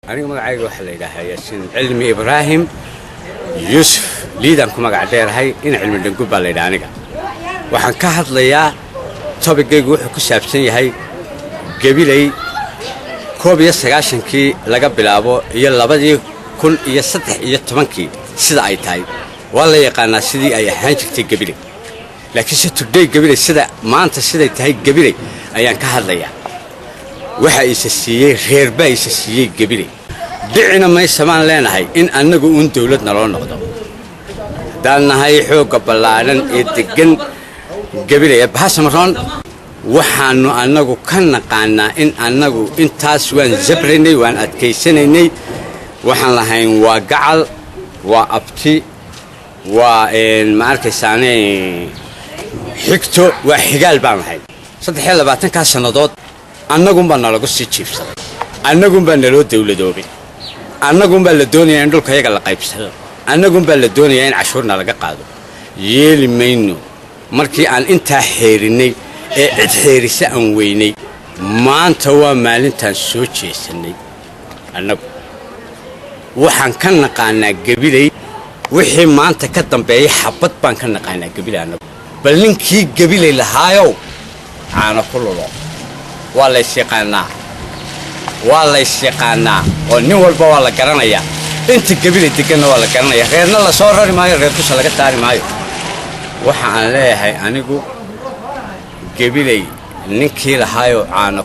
أنا مقعد واحد اللي ده ياسين علمي إبراهيم يوسف ليدان كم قاعد دير هاي إن علم الدنقوب اللي ده أنا وحن كهض ليا طبق جوح كسبتني هاي قبيلي كوبي السجاشن كي لقب لابو يلا بدي كل يستح يتمنكي سيدا أي تاي والله يقانا سيدي أي حاجة قبيلي لكن ستودي قبيلي سيدا ما أنت سيدا تاي قبيلي أيان كهض ليا waxa isasiiyay reer baa isasiiyay gabile dhicina ma samaan leenahay in anagu uun dawladna loo noqdo dalnahay xoog balaaran ee degan gabile bahasamaroon waxaanu anagu ka naqaanaa in anagu intaas waan zabrinay waan adkaysanaynay waxaan lahayn waa gacal waa abti waa ma arkaysaanay xigto waa xigaal baan lahayn 23 ka sanadood annagum baa nalagu sii jiibsaday annagum baa naloo dawladoobay annagum baa la doonayaa in dhulkayaga la qaybsado annagum baa la doonayaa in cashuurna laga qaado yeeli mayno markii aan intaa xeerinay ee cid xeerisa aan weynay maanta waa maalintaan soo jeesanay annagu waxaan ka naqaanaa gabilay wixii maanta ka dambeeyay xabad baan ka naqaanaa gabilay annagu bal ninkii gabilay lahaayow aana ku lulo والله يشيقنا وني والبا والله قرنيا انت قبيله دقنا والله قرنيا غيرنا لا سو رري مايو غير دوش laga taari maayo waxaan leeyahay anigu قبيله ninkii lahaayo aana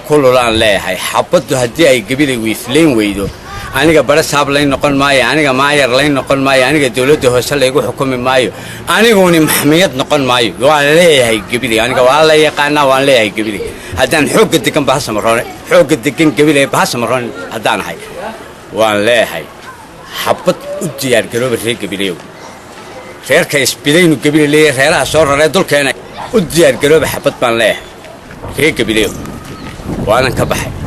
kullulo aan leeyahay xabadu hadii ay قبيله wiifleen weydo aniga bara saab lay noqon maayo aniga maayar lay noqon maayo aniga dawladda hoose lagu xukumi maayo aniguna maxkamad noqon maayo waan leeyahay gabili aniga waa la yaqaana waan leeyahay gabili hadaan xoog degan bahasamaroon xoog degan gabili bahasamaroon hadaan ahay waan leeyahay xabad u diyaar garoob reer gabileeyo reerka isbilaynu gabili leeyahay reeraha soo raray dulkeena u diyaar garoob xabad baan leeyahay reer gabileeyo waanan ka baxay